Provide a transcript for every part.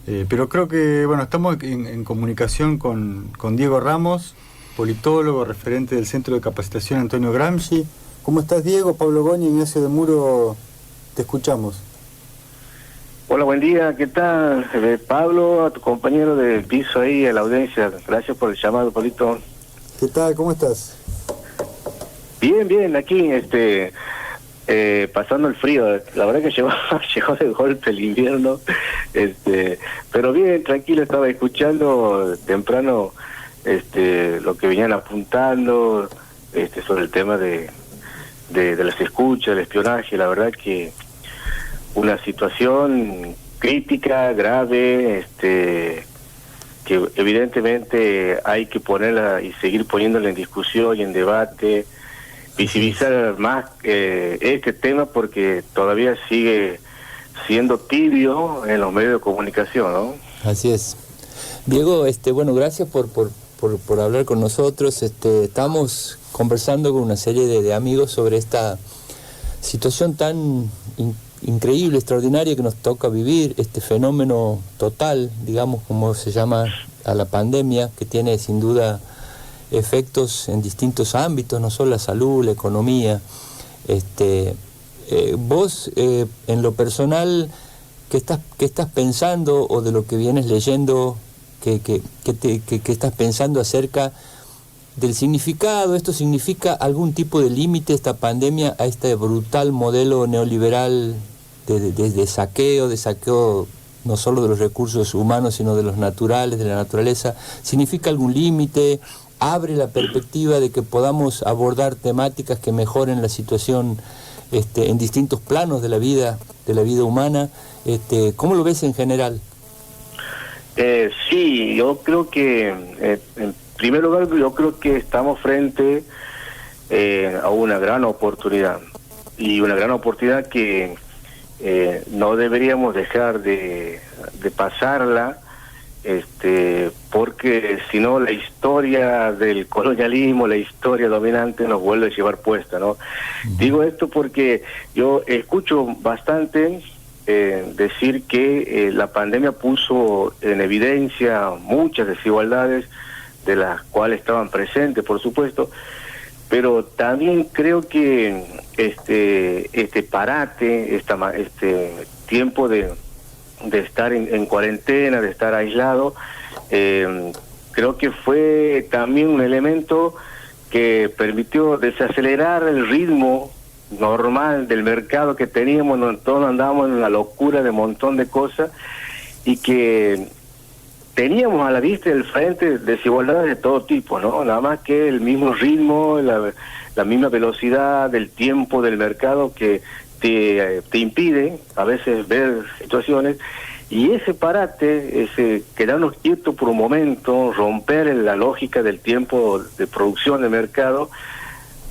Pero creo que, bueno, estamos en comunicación con Diego Ramos, politólogo, referente del Centro de Capacitación Antonio Gramsci. ¿Cómo estás, Diego? Pablo Goñi, Ignacio de Muro, te escuchamos. Hola, buen día, ¿qué tal? Pablo, a tu compañero de piso ahí, a la audiencia, gracias por el llamado, Pablito. ¿Qué tal? ¿Cómo estás? Bien, bien, aquí, pasando el frío. La verdad que llegó de golpe el invierno, pero bien, tranquilo, estaba escuchando temprano lo que venían apuntando sobre el tema de las escuchas, del espionaje. La verdad que una situación crítica, grave, que evidentemente hay que ponerla y seguir poniéndola en discusión y en debate, visibilizar más este tema, porque todavía sigue siendo tibio en los medios de comunicación, ¿no? Así es. Diego, bueno, gracias por hablar con nosotros. Estamos conversando con una serie de amigos sobre esta situación tan increíble, extraordinaria que nos toca vivir, este fenómeno total, digamos, como se llama a la pandemia, que tiene sin duda efectos en distintos ámbitos, no solo la salud, la economía. Vos, en lo personal, ¿qué estás pensando, o de lo que vienes leyendo, qué estás pensando acerca del significado? ¿Esto significa algún tipo de límite, esta pandemia, a este brutal modelo neoliberal de saqueo no solo de los recursos humanos, sino de los naturales, de la naturaleza? ¿Significa algún límite? ¿Abre la perspectiva de que podamos abordar temáticas que mejoren la situación en distintos planos de la vida humana? ¿Cómo lo ves en general? Sí, yo creo que, en primer lugar, yo creo que estamos frente a una gran oportunidad, y una gran oportunidad que no deberíamos dejar de pasarla, porque si no, la historia del colonialismo, la historia dominante nos vuelve a llevar puesta, ¿no? Digo esto porque yo escucho bastante decir que la pandemia puso en evidencia muchas desigualdades, de las cuales estaban presentes, por supuesto, pero también creo que este parate, este tiempo de estar en cuarentena, de estar aislado, creo que fue también un elemento que permitió desacelerar el ritmo normal del mercado que teníamos, donde todos andábamos en una locura de un montón de cosas, y que teníamos a la vista del frente desigualdades de todo tipo, ¿no? Nada más que el mismo ritmo, la misma velocidad del tiempo del mercado que te impide a veces ver situaciones, y ese parate, ese quedarnos quietos por un momento, romper la lógica del tiempo de producción de mercado,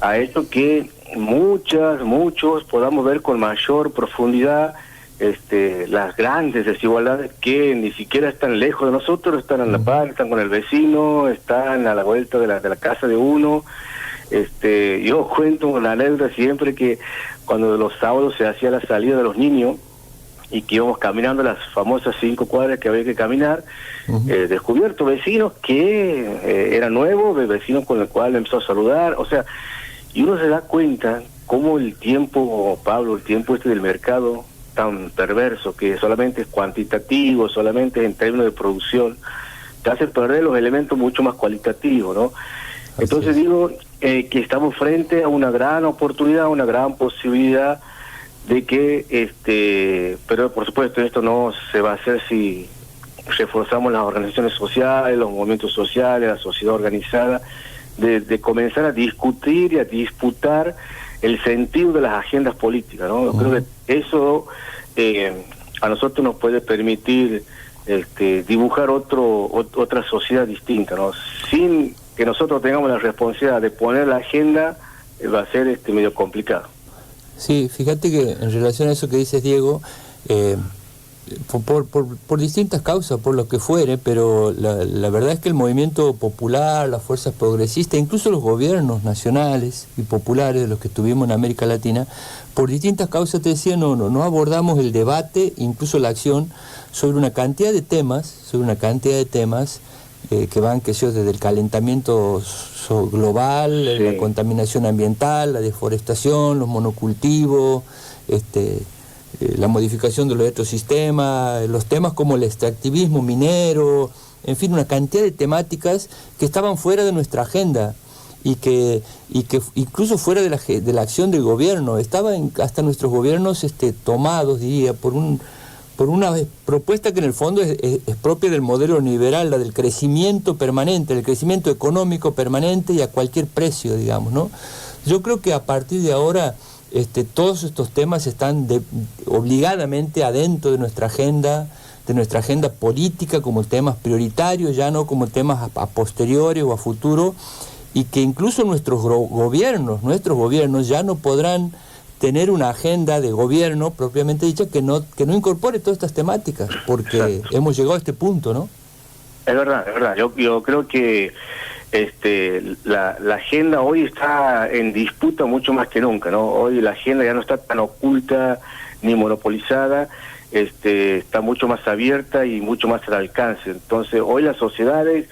ha hecho que muchos podamos ver con mayor profundidad las grandes desigualdades que ni siquiera están lejos de nosotros, están a la par, están con el vecino, están a la vuelta de la casa de uno. Yo cuento una anécdota siempre, que cuando los sábados se hacía la salida de los niños y que íbamos caminando las famosas 5 cuadras que había que caminar, descubierto vecinos que eran nuevos, vecinos con el cual empezó a saludar, o sea, y uno se da cuenta cómo el tiempo, Pablo, el tiempo del mercado tan perverso, que solamente es cuantitativo, solamente es en términos de producción, te hace perder los elementos mucho más cualitativos, ¿no? Entonces digo que estamos frente a una gran oportunidad, una gran posibilidad de que, pero por supuesto esto no se va a hacer si reforzamos las organizaciones sociales, los movimientos sociales, la sociedad organizada, de comenzar a discutir y a disputar el sentido de las agendas políticas, ¿no? Yo creo que eso a nosotros nos puede permitir dibujar otra sociedad distinta, ¿no? Sin que nosotros tengamos la responsabilidad de poner la agenda, va a ser medio complicado. Sí, fíjate que en relación a eso que dices, Diego, por distintas causas, por lo que fuere, pero la verdad es que el movimiento popular, las fuerzas progresistas, incluso los gobiernos nacionales y populares de los que estuvimos en América Latina, por distintas causas, te decía, no abordamos el debate, incluso la acción, sobre una cantidad de temas, que van, qué sé yo, desde el calentamiento global, la contaminación ambiental, la deforestación, los monocultivos, la modificación de los ecosistemas, los temas como el extractivismo minero, en fin, una cantidad de temáticas que estaban fuera de nuestra agenda y que incluso fuera de la acción del gobierno. Estaban hasta nuestros gobiernos tomados, diría, por una propuesta que en el fondo es propia del modelo liberal, la del crecimiento permanente, del crecimiento económico permanente y a cualquier precio, digamos, ¿no? Yo creo que a partir de ahora todos estos temas están obligadamente adentro de nuestra agenda política como temas prioritarios, ya no como temas a posteriori o a futuro, y que incluso nuestros gobiernos ya no podrán tener una agenda de gobierno propiamente dicha que no incorpore todas estas temáticas, porque hemos llegado a este punto, ¿no? Es verdad. Yo creo que la agenda hoy está en disputa mucho más que nunca, ¿no? Hoy la agenda ya no está tan oculta ni monopolizada, está mucho más abierta y mucho más al alcance. Entonces hoy las sociedades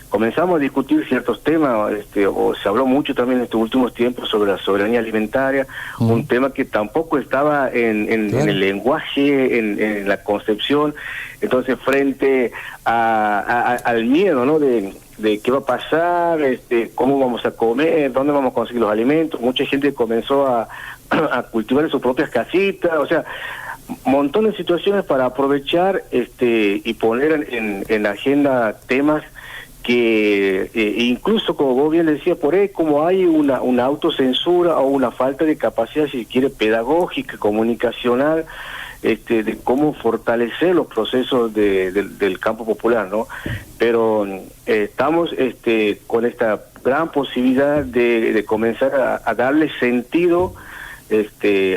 comenzamos a discutir ciertos temas, o se habló mucho también en estos últimos tiempos sobre la soberanía alimentaria, un tema que tampoco estaba en el lenguaje, en la concepción. Entonces frente al miedo, ¿no?, de qué va a pasar, cómo vamos a comer, dónde vamos a conseguir los alimentos, mucha gente comenzó a cultivar sus propias casitas, o sea, montones de situaciones para aprovechar y poner en la agenda temas que incluso, como vos bien decías, por ahí como hay una autocensura o una falta de capacidad, si quiere, pedagógica, comunicacional, de cómo fortalecer los procesos del campo popular, ¿no? Pero estamos con esta gran posibilidad de comenzar a darle sentido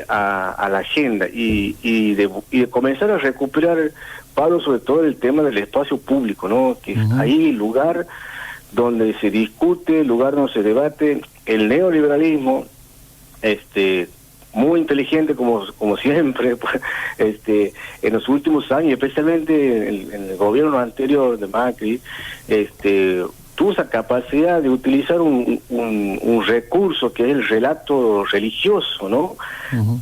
a la agenda y de comenzar a recuperar, Pablo, sobre todo el tema del espacio público, ¿no? Que es ahí el lugar donde se discute, el lugar donde se debate. El neoliberalismo, muy inteligente como siempre, pues, en los últimos años, especialmente en el gobierno anterior de Macri, tuvo esa capacidad de utilizar un recurso que es el relato religioso, ¿no?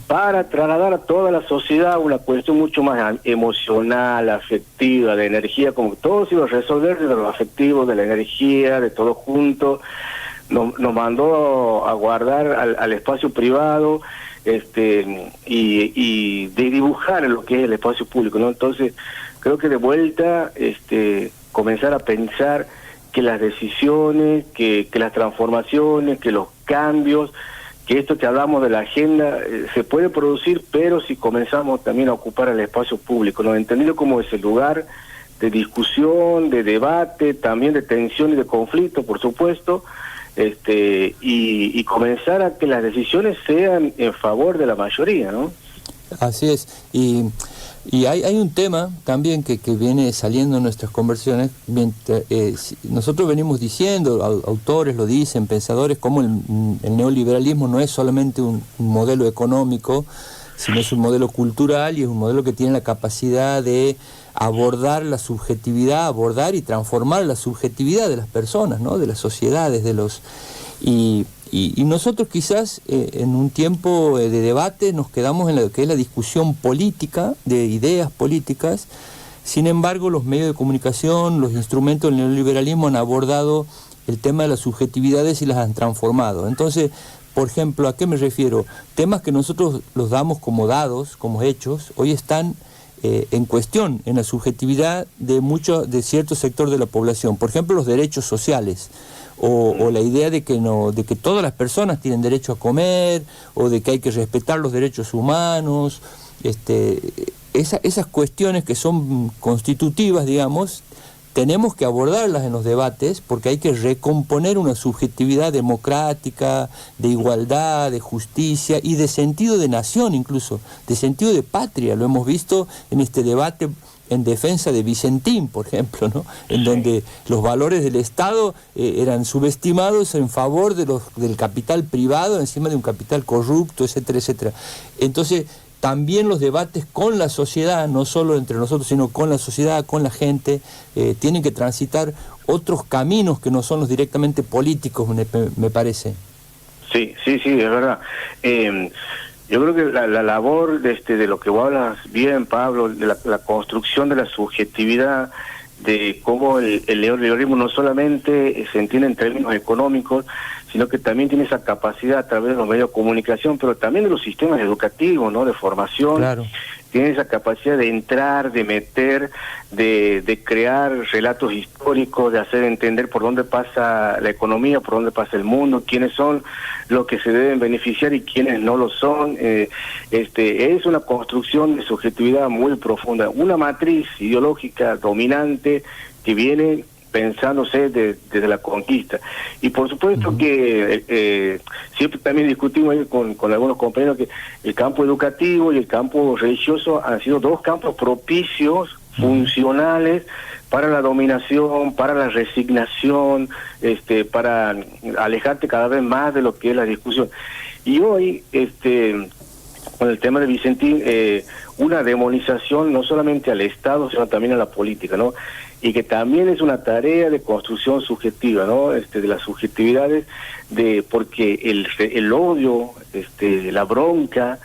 Para trasladar a toda la sociedad una cuestión mucho más emocional, afectiva, de energía, como que todo se iba a resolver desde lo afectivo, de la energía, de todo junto. Nos mandó a guardar al espacio privado, y de dibujar lo que es el espacio público, ¿no? Entonces, creo que de vuelta, comenzar a pensar que las decisiones, que las transformaciones, que los cambios, que esto que hablamos de la agenda se puede producir, pero si comenzamos también a ocupar el espacio público, ¿no? Entendido como ese lugar de discusión, de debate, también de tensión y de conflicto, por supuesto, y comenzar a que las decisiones sean en favor de la mayoría, ¿no? Así es, y hay un tema también que viene saliendo en nuestras conversaciones. Nosotros venimos diciendo, autores lo dicen, pensadores, como el neoliberalismo no es solamente un modelo económico, sino es un modelo cultural y es un modelo que tiene la capacidad de abordar la subjetividad, abordar y transformar la subjetividad de las personas, ¿no?, de las sociedades, y nosotros quizás en un tiempo de debate nos quedamos en lo que es la discusión política, de ideas políticas. Sin embargo, los medios de comunicación, los instrumentos del neoliberalismo han abordado el tema de las subjetividades y las han transformado. Entonces, por ejemplo, ¿a qué me refiero? Temas que nosotros los damos como dados, como hechos, hoy están en cuestión en la subjetividad de cierto sector de la población. Por ejemplo, los derechos sociales, o la idea de que todas las personas tienen derecho a comer, o de que hay que respetar los derechos humanos. Esas cuestiones que son constitutivas, digamos, tenemos que abordarlas en los debates porque hay que recomponer una subjetividad democrática, de igualdad, de justicia y de sentido de nación incluso, de sentido de patria. Lo hemos visto en este debate en defensa de Vicentín, por ejemplo, ¿no? En donde los valores del Estado eran subestimados en favor del capital privado encima de un capital corrupto, etcétera, etcétera. Entonces, también los debates con la sociedad, no solo entre nosotros, sino con la sociedad, con la gente, tienen que transitar otros caminos que no son los directamente políticos, me parece. Sí, es verdad. Yo creo que la labor de lo que vos hablas bien, Pablo, de la construcción de la subjetividad, de cómo el neoliberalismo no solamente se entiende en términos económicos, sino que también tiene esa capacidad a través de los medios de comunicación, pero también de los sistemas educativos, ¿no? De formación. Claro. Tiene esa capacidad de entrar, de meter, de crear relatos históricos, de hacer entender por dónde pasa la economía, por dónde pasa el mundo, quiénes son los que se deben beneficiar y quiénes no lo son. Es una construcción de subjetividad muy profunda, una matriz ideológica dominante que viene pensándose desde la conquista. Y por supuesto que siempre también discutimos ahí con algunos compañeros que el campo educativo y el campo religioso han sido dos campos propicios, funcionales, para la dominación, para la resignación, para alejarte cada vez más de lo que es la discusión. Y hoy, con el tema de Vicentín, una demonización no solamente al Estado, sino también a la política, ¿no? Y que también es una tarea de construcción subjetiva, ¿no? De las subjetividades, porque el odio, la bronca,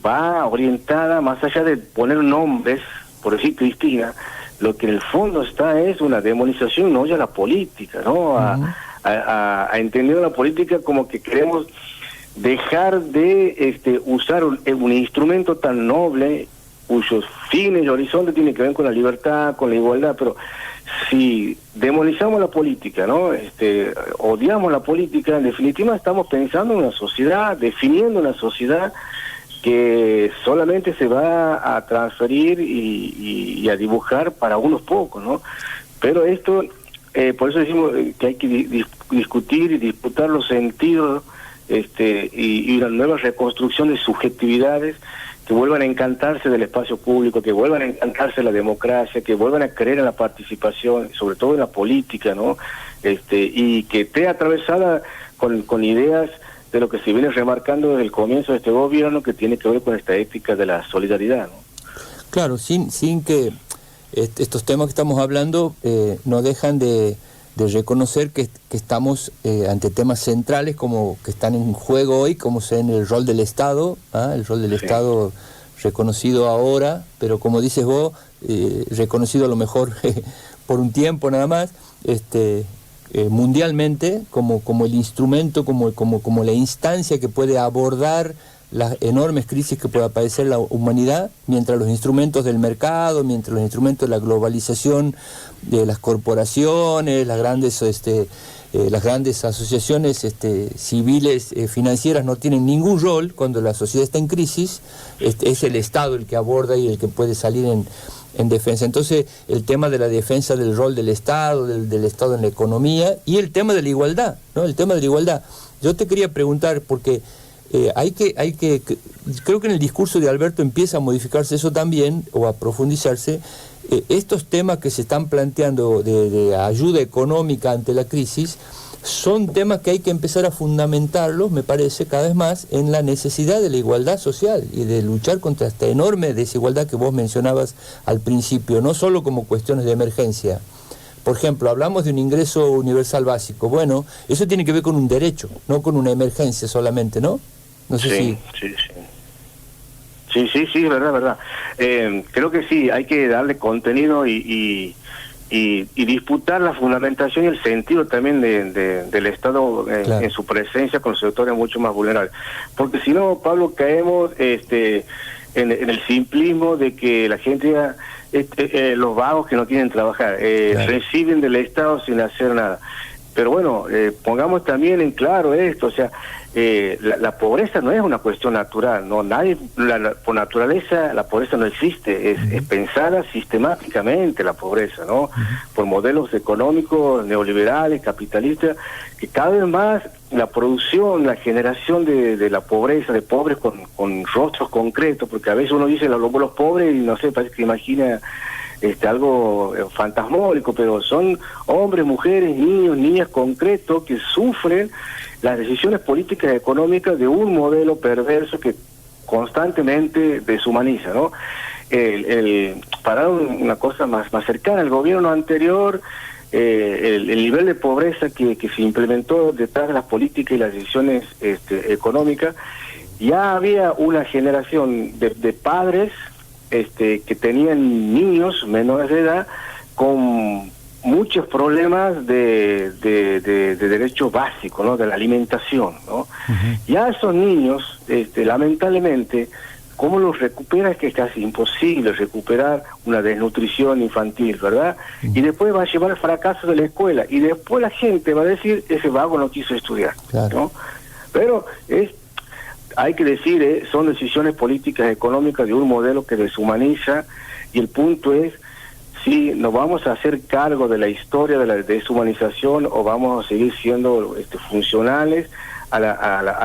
va orientada más allá de poner nombres, por decir Cristina, lo que en el fondo está es una demonización, no ya la política, ¿no? A entender la política como que queremos dejar de usar un instrumento tan noble cuyos fines y horizontes tienen que ver con la libertad, con la igualdad, pero si demonizamos la política, ¿no? Odiamos la política, en definitiva estamos pensando en una sociedad, definiendo una sociedad que solamente se va a transferir y a dibujar para unos pocos, ¿no? Pero esto, por eso decimos que hay que discutir y disputar los sentidos y una nueva reconstrucción de subjetividades que vuelvan a encantarse del espacio público, que vuelvan a encantarse de la democracia, que vuelvan a creer en la participación, sobre todo en la política, ¿no? Y que esté atravesada con ideas de lo que se viene remarcando desde el comienzo de este gobierno, que tiene que ver con esta ética de la solidaridad, ¿no? Claro, sin que estos temas que estamos hablando no dejan de reconocer que estamos ante temas centrales como que están en juego hoy, como en el rol del Estado, el rol del Estado reconocido ahora, pero como dices vos, reconocido a lo mejor por un tiempo nada más, mundialmente como el instrumento, como la instancia que puede abordar las enormes crisis que pueda padecer la humanidad, mientras los instrumentos del mercado, mientras los instrumentos de la globalización de las corporaciones, las grandes asociaciones civiles, financieras no tienen ningún rol cuando la sociedad está en crisis, es el Estado el que aborda y el que puede salir en defensa. Entonces, el tema de la defensa del rol del Estado, del Estado en la economía, y el tema de la igualdad, ¿no? El tema de la igualdad. Yo te quería preguntar, porque creo que en el discurso de Alberto empieza a modificarse eso también, o a profundizarse, estos temas que se están planteando de ayuda económica ante la crisis, son temas que hay que empezar a fundamentarlos, me parece, cada vez más en la necesidad de la igualdad social y de luchar contra esta enorme desigualdad que vos mencionabas al principio, no solo como cuestiones de emergencia. Por ejemplo, hablamos de un ingreso universal básico. Bueno, eso tiene que ver con un derecho, no con una emergencia solamente, ¿no? No sé si... Sí, verdad. Creo que sí, hay que darle contenido y disputar la fundamentación y el sentido también del Estado en su presencia con los sectores mucho más vulnerables. Porque si no, Pablo, caemos en el simplismo de que la gente, los vagos que no quieren trabajar, reciben del Estado sin hacer nada. Pero bueno, pongamos también en claro esto, o sea, la pobreza no es una cuestión natural, no, nadie, por naturaleza la pobreza no existe, es pensada sistemáticamente la pobreza, ¿no? Por modelos económicos neoliberales, capitalistas, que cada vez más la producción, la generación de la pobreza, de pobres con rostros concretos, porque a veces uno dice los pobres y no sé, parece que imagina algo fantasmólico, pero son hombres, mujeres, niños, niñas concretos que sufren las decisiones políticas y económicas de un modelo perverso que constantemente deshumaniza, ¿no? Para dar una cosa más cercana, el gobierno anterior, el nivel de pobreza que se implementó detrás de las políticas y las decisiones económicas, ya había una generación de padres que tenían niños menores de edad con muchos problemas de derechos básicos, ¿no? De la alimentación, ¿no? Ya esos niños, lamentablemente, ¿cómo los recupera? Es que es casi imposible recuperar una desnutrición infantil, ¿verdad? Y después va a llevar el fracaso de la escuela, y después la gente va a decir, ese vago no quiso estudiar, claro, ¿no? Pero hay que decir, son decisiones políticas económicas de un modelo que deshumaniza, y el punto es si nos vamos a hacer cargo de la historia de la deshumanización o vamos a seguir siendo funcionales a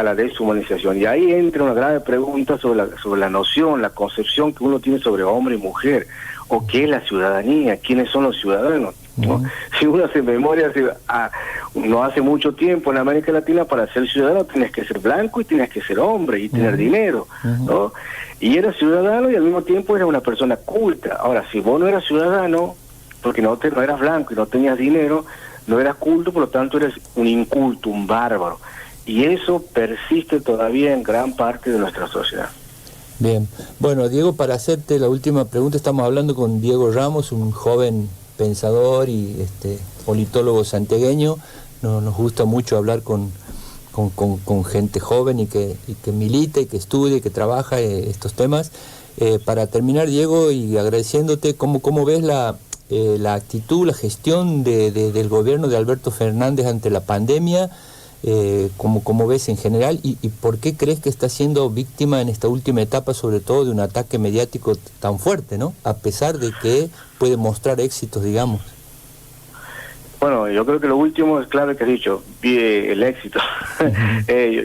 la deshumanización. Y ahí entra una grave pregunta sobre la noción, la concepción que uno tiene sobre hombre y mujer, o qué es la ciudadanía, quiénes son los ciudadanos, ¿no? Si uno hace memoria, no hace mucho tiempo en América Latina, para ser ciudadano tienes que ser blanco y tienes que ser hombre y tener dinero, ¿no? Y eras ciudadano y al mismo tiempo eras una persona culta. Ahora, si vos no eras ciudadano, porque no eras blanco y no tenías dinero, no eras culto, por lo tanto eres un inculto, un bárbaro. Y eso persiste todavía en gran parte de nuestra sociedad. Bien. Bueno, Diego, para hacerte la última pregunta, estamos hablando con Diego Ramos, un joven pensador y politólogo santiagueño. Nos gusta mucho hablar con gente joven y que milita y que estudia y que trabaja estos temas. Para terminar, Diego, y agradeciéndote, ¿cómo ves la actitud, la gestión del gobierno de Alberto Fernández ante la pandemia? ¿Cómo ves en general y por qué crees que está siendo víctima en esta última etapa, sobre todo de un ataque mediático tan fuerte, ¿no? A pesar de que puede mostrar éxitos, digamos. Bueno, yo creo que lo último es clave que has dicho, el éxito.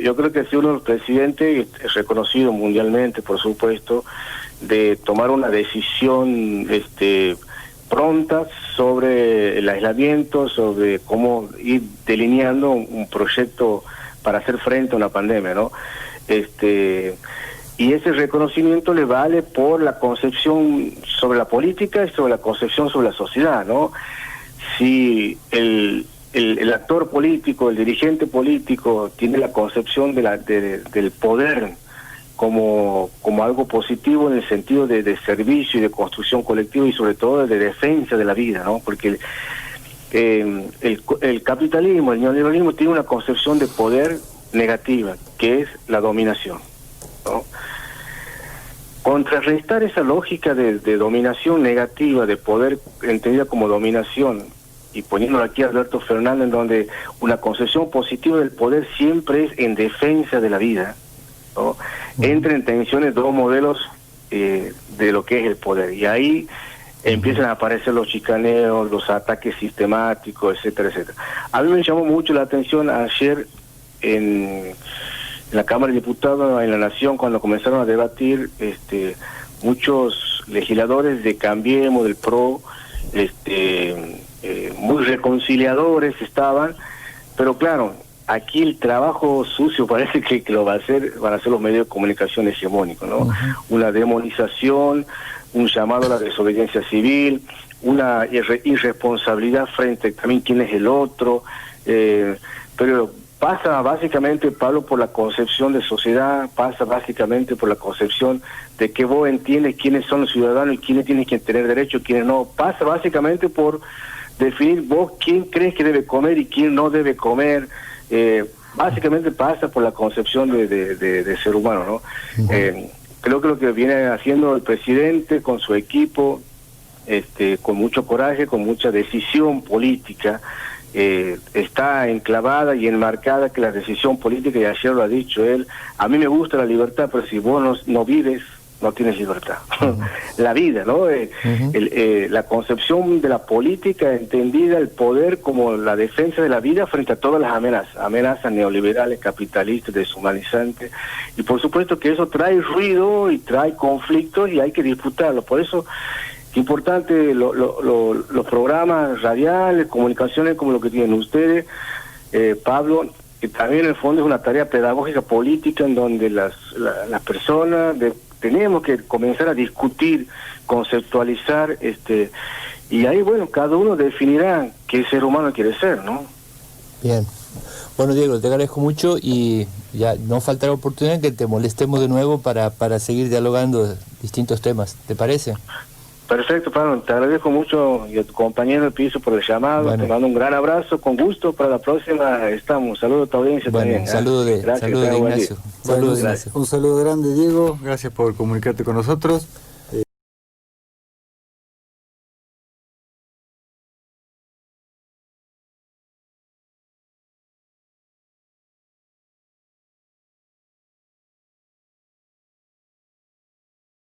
Yo creo que ha sido uno de los presidentes reconocido mundialmente, por supuesto, de tomar una decisión pronta sobre el aislamiento, sobre cómo ir delineando un proyecto para hacer frente a una pandemia, ¿no? Y ese reconocimiento le vale por la concepción sobre la política y sobre la concepción sobre la sociedad, ¿no? Si el actor político, el dirigente político tiene la concepción del poder como algo positivo en el sentido de servicio y de construcción colectiva y sobre todo de defensa de la vida, ¿no? Porque el capitalismo, el neoliberalismo tiene una concepción de poder negativa, que es la dominación, ¿no? Contrarrestar esa lógica de dominación negativa, de poder entendida como dominación, y poniéndolo aquí a Alberto Fernández, en donde una concepción positiva del poder siempre es en defensa de la vida, ¿no? Entran en tensiones dos modelos de lo que es el poder, y ahí empiezan a aparecer los chicaneos, los ataques sistemáticos, etcétera, etcétera. A mí me llamó mucho la atención ayer en la Cámara de Diputados, en La Nación, cuando comenzaron a debatir muchos legisladores de Cambiemos, del PRO, muy reconciliadores estaban, pero claro, aquí el trabajo sucio parece que lo van a hacer los medios de comunicación hegemónicos, ¿no? Una demonización, un llamado a la desobediencia civil, una irresponsabilidad frente también quién es el otro, pero pasa básicamente, Pablo, por la concepción de sociedad, pasa básicamente por la concepción de que vos entiendes quiénes son los ciudadanos y quiénes tienen que tener derecho y quiénes no, pasa básicamente por definir vos quién crees que debe comer y quién no debe comer, básicamente pasa por la concepción de ser humano, ¿no? Creo que lo que viene haciendo el presidente con su equipo, con mucho coraje, con mucha decisión política, está enclavada y enmarcada que la decisión política, y ayer lo ha dicho él, a mí me gusta la libertad, pero si vos no vives, no tienes libertad. La vida, ¿no? La concepción de la política entendida, el poder como la defensa de la vida frente a todas las amenazas neoliberales, capitalistas, deshumanizantes, y por supuesto que eso trae ruido y trae conflictos y hay que disputarlo. Por eso es importante los programas radiales, comunicaciones como lo que tienen ustedes, Pablo, que también en el fondo es una tarea pedagógica política en donde las personas tenemos que comenzar a discutir, conceptualizar, y ahí, bueno, cada uno definirá qué ser humano quiere ser, ¿no? Bien. Bueno, Diego, te agradezco mucho y ya no faltará oportunidad que te molestemos de nuevo para seguir dialogando de distintos temas. ¿Te parece? Perfecto, Pablo, te agradezco mucho y a tu compañero Piso por el llamado. Bueno. Te mando un gran abrazo, con gusto. Para la próxima estamos. Saludos a tu audiencia también. Saludo de Ignacio. Un saludo grande, Diego. Gracias por comunicarte con nosotros.